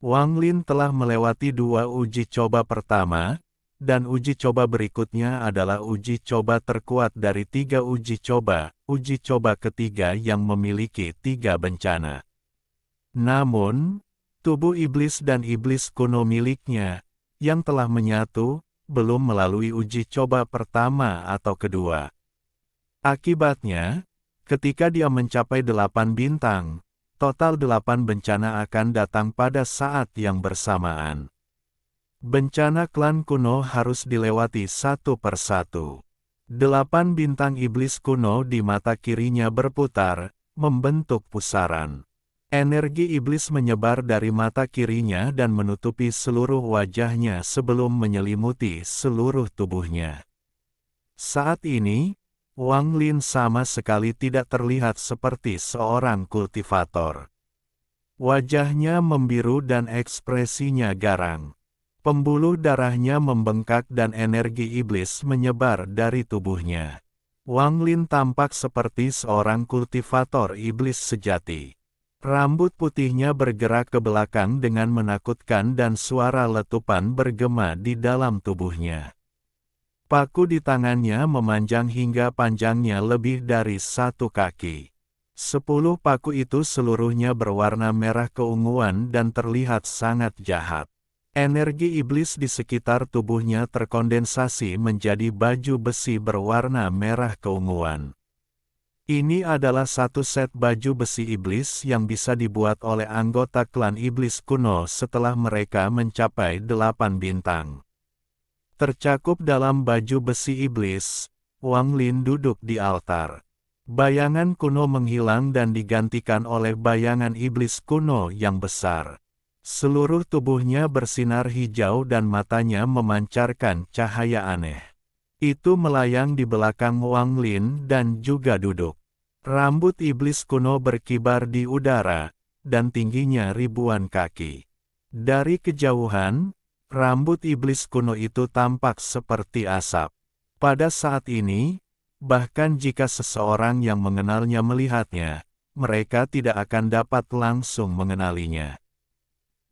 Wang Lin telah melewati 2 uji coba pertama, dan uji coba berikutnya adalah uji coba terkuat dari 3 uji coba ketiga yang memiliki 3 bencana. Namun, tubuh iblis dan iblis kuno miliknya, yang telah menyatu, belum melalui uji coba pertama atau kedua. Akibatnya, ketika dia mencapai 8 bintang, total 8 bencana akan datang pada saat yang bersamaan. Bencana klan kuno harus dilewati satu persatu. 8 bintang iblis kuno di mata kirinya berputar, membentuk pusaran. Energi iblis menyebar dari mata kirinya dan menutupi seluruh wajahnya sebelum menyelimuti seluruh tubuhnya. Saat ini, Wang Lin sama sekali tidak terlihat seperti seorang kultivator. Wajahnya membiru dan ekspresinya garang. Pembuluh darahnya membengkak dan energi iblis menyebar dari tubuhnya. Wang Lin tampak seperti seorang kultivator iblis sejati. Rambut putihnya bergerak ke belakang dengan menakutkan dan suara letupan bergema di dalam tubuhnya. Paku di tangannya memanjang hingga panjangnya lebih dari 1 kaki. 10 paku itu seluruhnya berwarna merah keunguan dan terlihat sangat jahat. Energi iblis di sekitar tubuhnya terkondensasi menjadi baju besi berwarna merah keunguan. Ini adalah satu set baju besi iblis yang bisa dibuat oleh anggota klan iblis kuno setelah mereka mencapai 8 bintang. Tercakup dalam baju besi iblis, Wang Lin duduk di altar. Bayangan kuno menghilang dan digantikan oleh bayangan iblis kuno yang besar. Seluruh tubuhnya bersinar hijau dan matanya memancarkan cahaya aneh. Itu melayang di belakang Wang Lin dan juga duduk. Rambut iblis kuno berkibar di udara, dan tingginya ribuan kaki. Dari kejauhan, rambut iblis kuno itu tampak seperti asap. Pada saat ini, bahkan jika seseorang yang mengenalnya melihatnya, mereka tidak akan dapat langsung mengenalinya.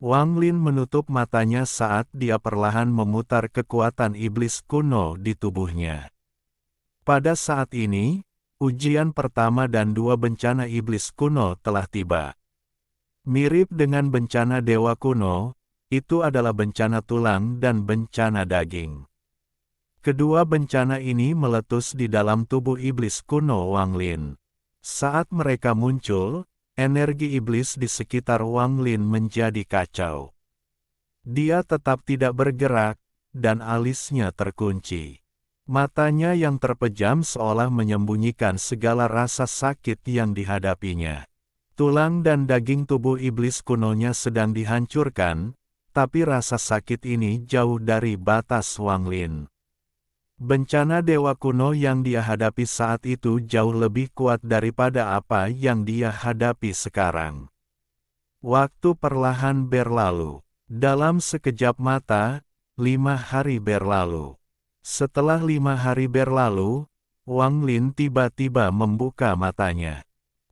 Wang Lin menutup matanya saat dia perlahan memutar kekuatan iblis kuno di tubuhnya. Pada saat ini, ujian pertama dan 2 bencana iblis kuno telah tiba. Mirip dengan bencana dewa kuno, itu adalah bencana tulang dan bencana daging. Kedua bencana ini meletus di dalam tubuh iblis kuno Wang Lin. Saat mereka muncul, energi iblis di sekitar Wang Lin menjadi kacau. Dia tetap tidak bergerak, dan alisnya terkunci. Matanya yang terpejam seolah menyembunyikan segala rasa sakit yang dihadapinya. Tulang dan daging tubuh iblis kunonya sedang dihancurkan, tapi rasa sakit ini jauh dari batas Wang Lin. Bencana dewa kuno yang dia hadapi saat itu jauh lebih kuat daripada apa yang dia hadapi sekarang. Waktu perlahan berlalu. Dalam sekejap mata, 5 hari berlalu. Setelah 5 hari berlalu, Wang Lin tiba-tiba membuka matanya.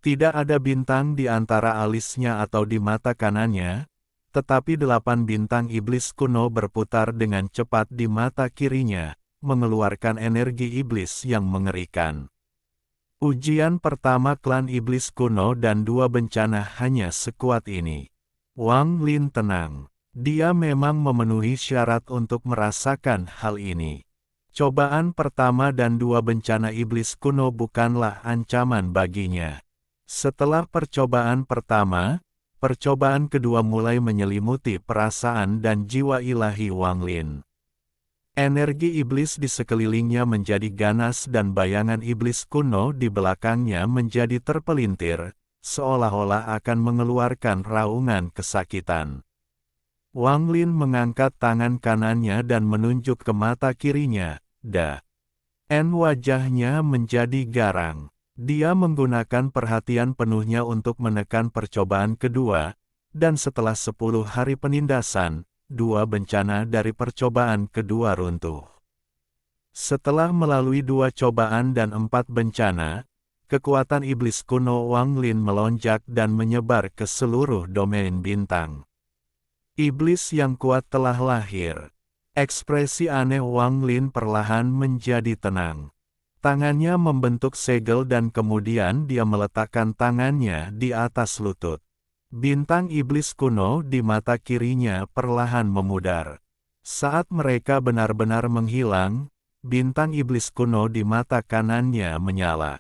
Tidak ada bintang di antara alisnya atau di mata kanannya, tetapi 8 bintang iblis kuno berputar dengan cepat di mata kirinya, mengeluarkan energi iblis yang mengerikan. Ujian pertama klan iblis kuno dan 2 bencana hanya sekuat ini. Wang Lin tenang. Dia memang memenuhi syarat untuk merasakan hal ini. Cobaan pertama dan 2 bencana iblis kuno bukanlah ancaman baginya. Setelah percobaan pertama, percobaan kedua mulai menyelimuti perasaan dan jiwa ilahi Wang Lin. Energi iblis di sekelilingnya menjadi ganas dan bayangan iblis kuno di belakangnya menjadi terpelintir, seolah-olah akan mengeluarkan raungan kesakitan. Wang Lin mengangkat tangan kanannya dan menunjuk ke mata kirinya, wajahnya menjadi garang. Dia menggunakan perhatian penuhnya untuk menekan percobaan kedua, dan setelah 10 hari penindasan, 2 bencana dari percobaan kedua runtuh. Setelah melalui 2 cobaan dan 4 bencana, kekuatan iblis kuno Wang Lin melonjak dan menyebar ke seluruh domain bintang. Iblis yang kuat telah lahir. Ekspresi aneh Wang Lin perlahan menjadi tenang. Tangannya membentuk segel dan kemudian dia meletakkan tangannya di atas lutut. Bintang iblis kuno di mata kirinya perlahan memudar. Saat mereka benar-benar menghilang, bintang iblis kuno di mata kanannya menyala.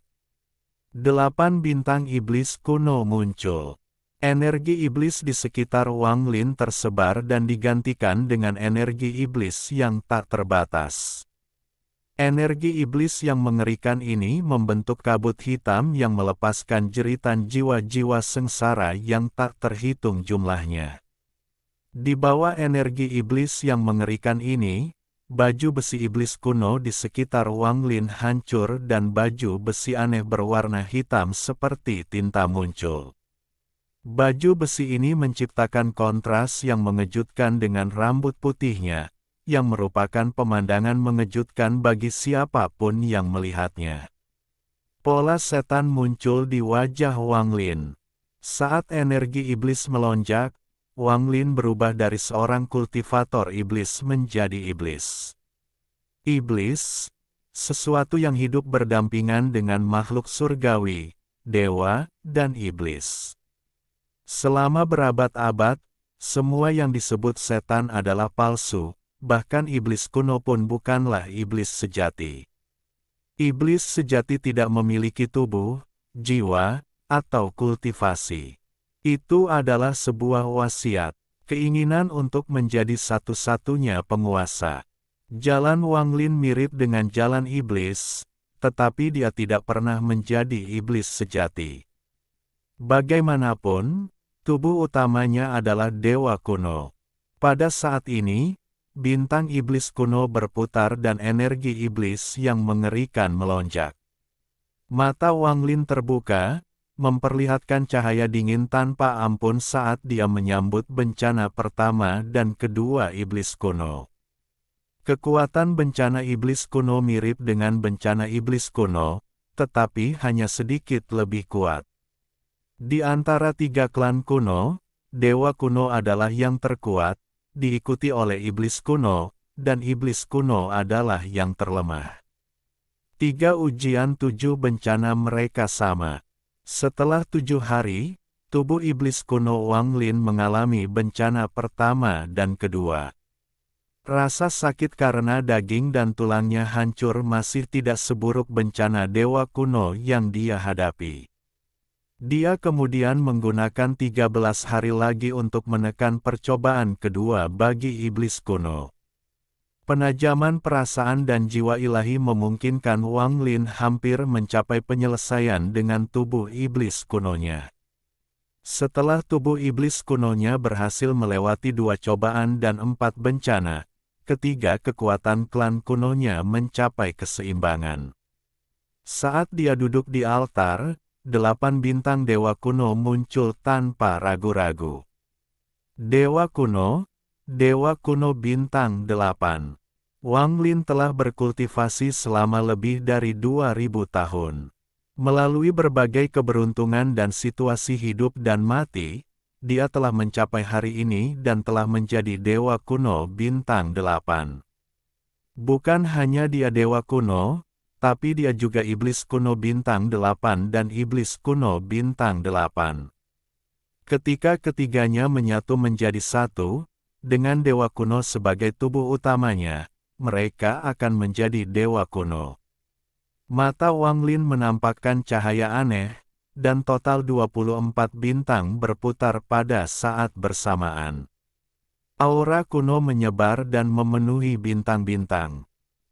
8 bintang iblis kuno muncul. Energi iblis di sekitar Wang Lin tersebar dan digantikan dengan energi iblis yang tak terbatas. Energi iblis yang mengerikan ini membentuk kabut hitam yang melepaskan jeritan jiwa-jiwa sengsara yang tak terhitung jumlahnya. Di bawah energi iblis yang mengerikan ini, baju besi iblis kuno di sekitar Wang Lin hancur dan baju besi aneh berwarna hitam seperti tinta muncul. Baju besi ini menciptakan kontras yang mengejutkan dengan rambut putihnya, yang merupakan pemandangan mengejutkan bagi siapapun yang melihatnya. Pola setan muncul di wajah Wang Lin. Saat energi iblis melonjak, Wang Lin berubah dari seorang kultivator iblis menjadi iblis. Iblis, sesuatu yang hidup berdampingan dengan makhluk surgawi, dewa, dan iblis. Selama berabad-abad, semua yang disebut setan adalah palsu. Bahkan iblis kuno pun bukanlah iblis sejati. Iblis sejati tidak memiliki tubuh, jiwa, atau kultivasi. Itu adalah sebuah wasiat, keinginan untuk menjadi satu-satunya penguasa. Jalan Wang Lin mirip dengan jalan iblis, tetapi dia tidak pernah menjadi iblis sejati. Bagaimanapun, tubuh utamanya adalah dewa kuno. Pada saat ini, bintang iblis kuno berputar dan energi iblis yang mengerikan melonjak. Mata Wang Lin terbuka, memperlihatkan cahaya dingin tanpa ampun saat dia menyambut bencana pertama dan kedua iblis kuno. Kekuatan bencana iblis kuno mirip dengan bencana iblis kuno, tetapi hanya sedikit lebih kuat. Di antara 3 klan kuno, dewa kuno adalah yang terkuat, diikuti oleh iblis kuno, dan iblis kuno adalah yang terlemah. 3 ujian 7 bencana mereka sama. Setelah 7 hari, tubuh iblis kuno Wang Lin mengalami bencana pertama dan kedua. Rasa sakit karena daging dan tulangnya hancur masih tidak seburuk bencana dewa kuno yang dia hadapi. Dia kemudian menggunakan 13 hari lagi untuk menekan percobaan kedua bagi iblis kuno. Penajaman perasaan dan jiwa ilahi memungkinkan Wang Lin hampir mencapai penyelesaian dengan tubuh iblis kunonya. Setelah tubuh iblis kunonya berhasil melewati 2 cobaan dan 4 bencana, ketiga kekuatan klan kunonya mencapai keseimbangan. Saat dia duduk di altar, 8 bintang dewa kuno muncul tanpa ragu-ragu. Dewa kuno bintang 8. Wang Lin telah berkultivasi selama lebih dari 2000 tahun. Melalui berbagai keberuntungan dan situasi hidup dan mati, dia telah mencapai hari ini dan telah menjadi dewa kuno bintang 8. Bukan hanya dia dewa kuno, tapi dia juga iblis kuno bintang 8 dan iblis kuno bintang 8. Ketika ketiganya menyatu menjadi satu, dengan dewa kuno sebagai tubuh utamanya, mereka akan menjadi dewa kuno. Mata Wang Lin menampakkan cahaya aneh, dan total 24 bintang berputar pada saat bersamaan. Aura kuno menyebar dan memenuhi bintang-bintang.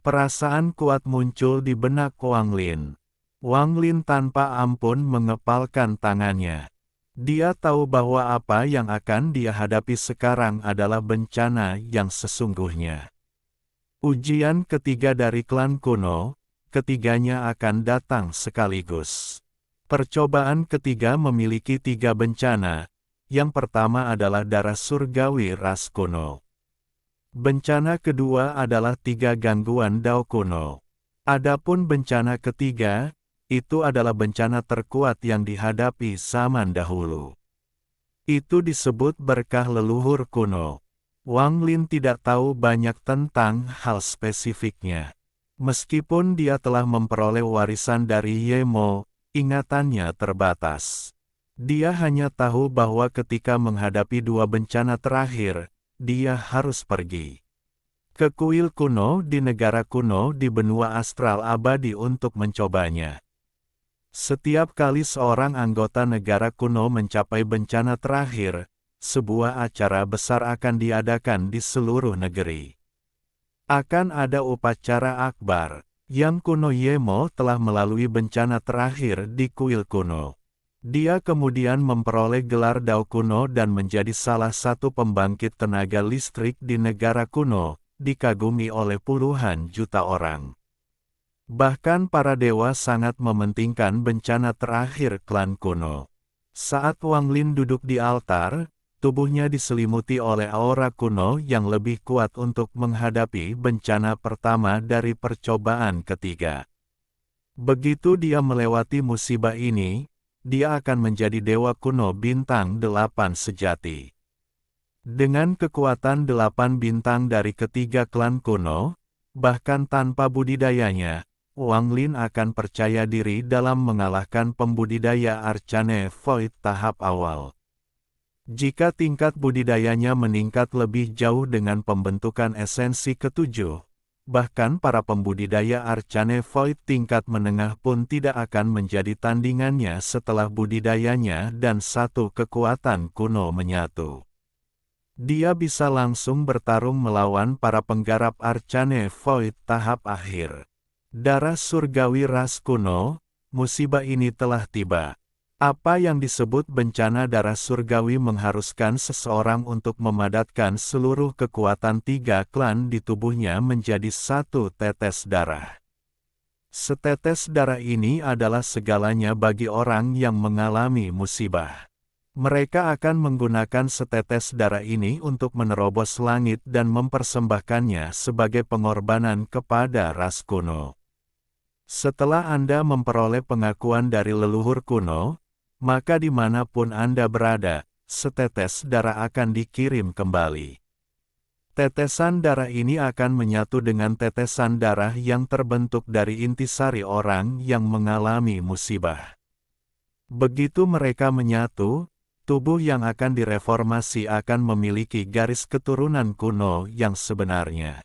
Perasaan kuat muncul di benak Wang Lin. Wang Lin tanpa ampun mengepalkan tangannya. Dia tahu bahwa apa yang akan dia hadapi sekarang adalah bencana yang sesungguhnya. Ujian ketiga dari klan kuno, ketiganya akan datang sekaligus. Percobaan ketiga memiliki 3 bencana. Yang pertama adalah darah surgawi ras kuno. Bencana kedua adalah 3 gangguan Dao kuno. Adapun bencana ketiga, itu adalah bencana terkuat yang dihadapi zaman dahulu. Itu disebut berkah leluhur kuno. Wang Lin tidak tahu banyak tentang hal spesifiknya. Meskipun dia telah memperoleh warisan dari Ye Mo, ingatannya terbatas. Dia hanya tahu bahwa ketika menghadapi 2 bencana terakhir, dia harus pergi ke kuil kuno di negara kuno di benua astral abadi untuk mencobanya. Setiap kali seorang anggota negara kuno mencapai bencana terakhir, sebuah acara besar akan diadakan di seluruh negeri. Akan ada upacara akbar, yang kuno Ye Mo telah melalui bencana terakhir di kuil kuno. Dia kemudian memperoleh gelar Dao kuno dan menjadi salah satu pembangkit tenaga listrik di negara kuno, dikagumi oleh puluhan juta orang. Bahkan para dewa sangat mementingkan bencana terakhir klan kuno. Saat Wang Lin duduk di altar, tubuhnya diselimuti oleh aura kuno yang lebih kuat untuk menghadapi bencana pertama dari percobaan ketiga. Begitu dia melewati musibah ini, dia akan menjadi dewa kuno bintang 8 sejati. Dengan kekuatan 8 bintang dari ketiga klan kuno, bahkan tanpa budidayanya, Wang Lin akan percaya diri dalam mengalahkan pembudidaya Arcane Void tahap awal. Jika tingkat budidayanya meningkat lebih jauh dengan pembentukan esensi ketujuh, bahkan para pembudidaya Arcane Void tingkat menengah pun tidak akan menjadi tandingannya setelah budidayanya dan satu kekuatan kuno menyatu. Dia bisa langsung bertarung melawan para penggarap Arcane Void tahap akhir. Darah surgawi ras kuno, musibah ini telah tiba. Apa yang disebut bencana darah surgawi mengharuskan seseorang untuk memadatkan seluruh kekuatan 3 klan di tubuhnya menjadi 1 tetes darah. Setetes darah ini adalah segalanya bagi orang yang mengalami musibah. Mereka akan menggunakan setetes darah ini untuk menerobos langit dan mempersembahkannya sebagai pengorbanan kepada ras kuno. Setelah Anda memperoleh pengakuan dari leluhur kuno, maka dimanapun Anda berada, setetes darah akan dikirim kembali. Tetesan darah ini akan menyatu dengan tetesan darah yang terbentuk dari intisari orang yang mengalami musibah. Begitu mereka menyatu, tubuh yang akan direformasi akan memiliki garis keturunan kuno yang sebenarnya.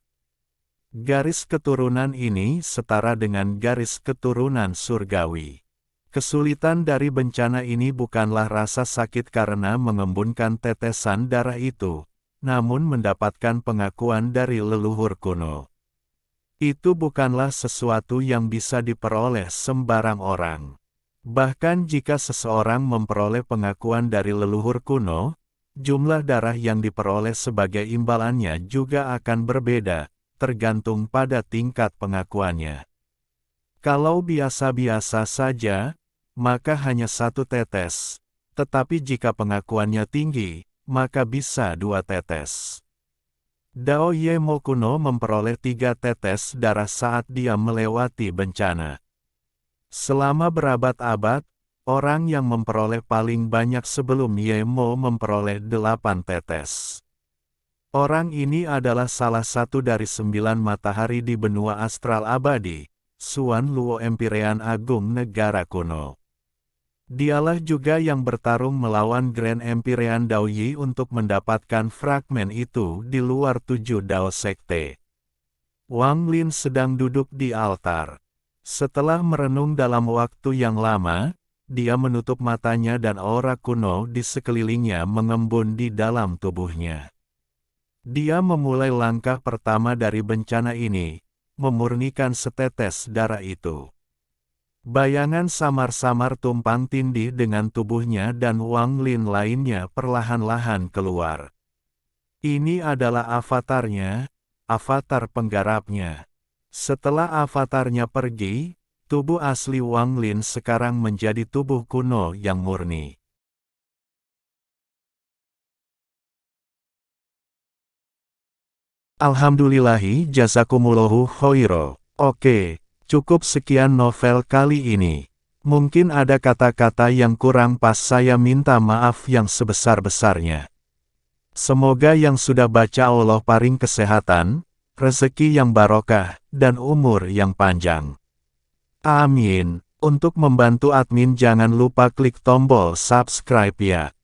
Garis keturunan ini setara dengan garis keturunan surgawi. Kesulitan dari bencana ini bukanlah rasa sakit karena mengembunkan tetesan darah itu, namun mendapatkan pengakuan dari leluhur kuno. Itu bukanlah sesuatu yang bisa diperoleh sembarang orang. Bahkan jika seseorang memperoleh pengakuan dari leluhur kuno, jumlah darah yang diperoleh sebagai imbalannya juga akan berbeda, tergantung pada tingkat pengakuannya. Kalau biasa-biasa saja, maka hanya 1 tetes. Tetapi jika pengakuannya tinggi, maka bisa 2 tetes. Dao Ye Mo kuno memperoleh 3 tetes darah saat dia melewati bencana. Selama berabad-abad, orang yang memperoleh paling banyak sebelum Ye Mo memperoleh 8 tetes. Orang ini adalah salah satu dari 9 matahari di benua astral abadi, Xuan Luo Empirean Agung Negara Kuno. Dialah juga yang bertarung melawan Grand Empirean Dao Yi untuk mendapatkan fragmen itu di luar 7 Dao Sekte. Wang Lin sedang duduk di altar. Setelah merenung dalam waktu yang lama, dia menutup matanya dan aura kuno di sekelilingnya mengembun di dalam tubuhnya. Dia memulai langkah pertama dari bencana ini, memurnikan setetes darah itu. Bayangan samar-samar tumpang tindih dengan tubuhnya dan Wang Lin lainnya perlahan-lahan keluar. Ini adalah avatarnya, avatar penggarapnya. Setelah avatarnya pergi, tubuh asli Wang Lin sekarang menjadi tubuh kuno yang murni. Alhamdulillahi jazakumullahu khoiro. Oke, cukup sekian novel kali ini. Mungkin ada kata-kata yang kurang pas, saya minta maaf yang sebesar-besarnya. Semoga yang sudah baca Allah paring kesehatan, rezeki yang barokah, dan umur yang panjang. Amin. Untuk membantu admin jangan lupa klik tombol subscribe ya.